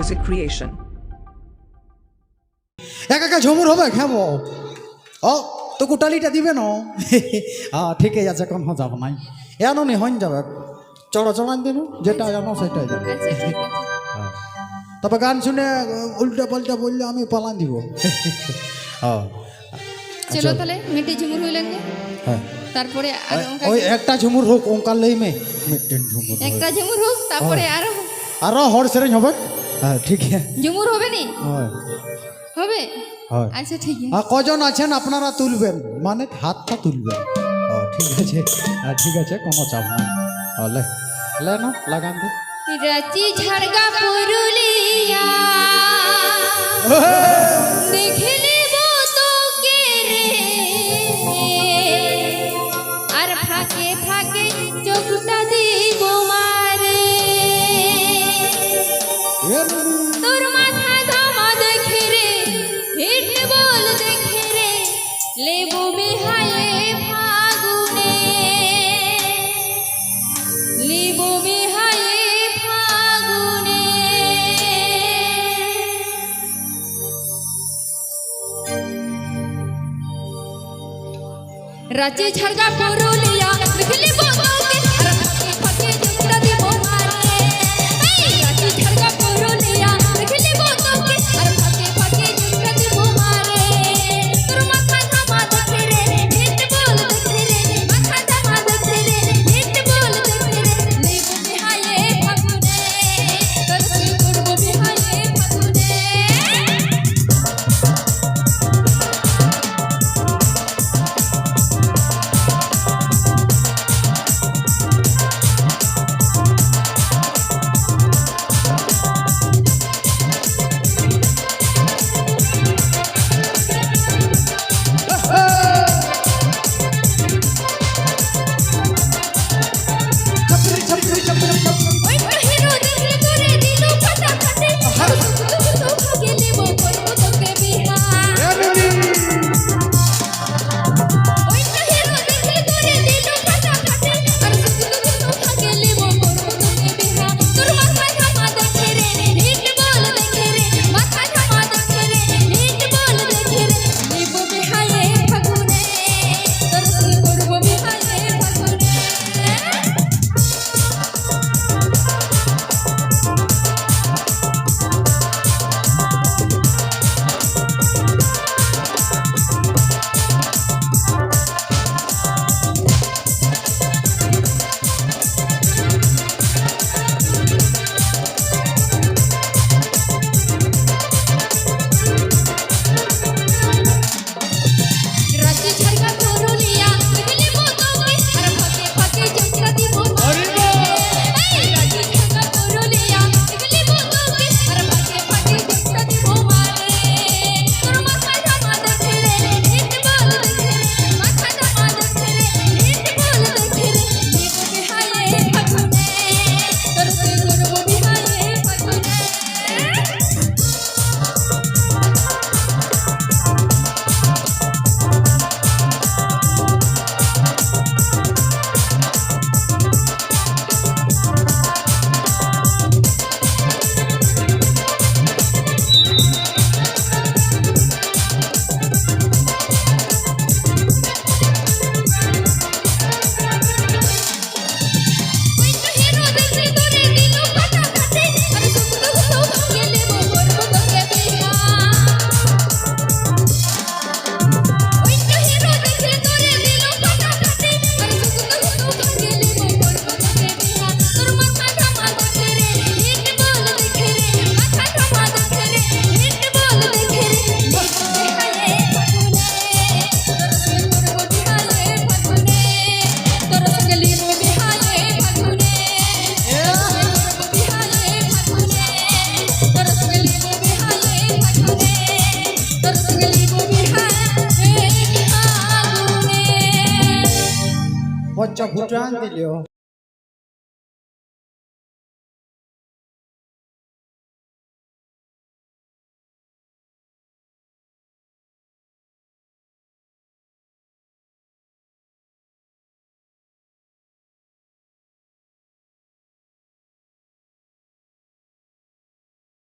music creation. একা ঝুমুর হবে খাবো ও তো কুটালিটা দিবে না ঠিকই আছে কোন যাব নাই এনো নি হইন যাবে চড়া চড়ান দিন যেটা জানো সেটাই যাবে তবে গান শুনে উল্টা পাল্টা বললে আমি পালান দিব চলো তাহলে মিটি ঝুমুর হইলেন হ্যাঁ তারপরে ওই একটা ঝুমুর হোক ওঙ্কার লই মে মিটেন ঝুমুর একটা ঝুমুর হোক তারপরে আরো হর সেরেন হবে হ্যাঁ ঠিক আছে ঝুমুর হবে নি হয় হবে হয় আচ্ছা ঠিক আছে কজন আছেন আপনারা তুলবেন মানে হাতটা তুলবেন ঠিক আছে কোনো চাপ নাই লে না লাগান দে রাচি ঝাড়গা পুরুলিয়া দেখলে তোকে রে আর ফাঁকে ফাঁকে চোখটা দিব মারে তোর মাথা ধামা দেখে রে হিট বল দেখে রে লেবু বিহায়ে ফাগুনে লেবু বিহায়ে ফাগুনে রাঁচি ঝাড়গা পুরুলিয়া দেখলি বউকে আর ফাঁকে ফাঁকে চোখটা দিব মারে রাঁচি ঝাড়গা পুরুলিয়া দেখলি বউকে আর ফাঁকে ফাঁকে চোখটা দিব মারে তোর মাথা ধামা দেখে রে হিট বল দেখে রে মাথা ধামা দেখে রে হিট বল দেখে রে লেবু বিহায়ে ফাগুনে তোর সই করব বিহায়ে ফাগুনে ওই হিরো দেখলে তোরে দিল ফাটা ফাটে আর তো ভাগে নেব করব তোকে বিহা ওই হিরো দেখলে তোরে দিল ফাটা ফাটে আর তো ভাগে নেব করব তোকে বিহা তোর মাথা ধামা দেখে রে হিট বল দেখে রে মাথা ধামা দেখে রে হিট বল দেখে রে নেব বিহায়ে ফাগুনে তোর সই করব বিহায়ে ফাগুনে রাঁচি ঝাড়গা পুরুলিয়া দেখলি বউকে আর ফাঁকে ফাঁকে চোখটা দিব মারে রাঁচি ঝাড়গা পুরুলিয়া দেখলি বউকে আর ফাঁকে ফাঁকে চোখটা দিব মারে তোর মাথা ধামা দেখে রে হিট বল দেখে রে মাথা ধামা দেখে রে হিট বল দেখে রে নেব বিহায়ে ফাগুনে তোর সই করব বিহায়ে ফাগুনে ওই হিরো দেখলে তোরে দিল ফাটা ফাটে আর তো ভাগে নেব করব তোকে বিহা ওই হিরো দেখলে তোরে দিল ফাটা ফাটে আর তো ভাগে নেব করব তোকে বিহা তোর মাথা ধামা দেখে রে হিট বল দেখে রে মাথা ধামা দেখে রে হিট বল দেখে রে নেব বিহায়ে ফাগুনে তোর সই করব বিহায়ে ফাগুনে তোর সঙ্গে লিব বিহায়ে ফাগুনে তোর সঙ্গে লিব বিহায়ে ফাগুনে তোর সঙ্গে লিব বিহায়ে ফাগুনে পঞ্চা ভুটান দিলেও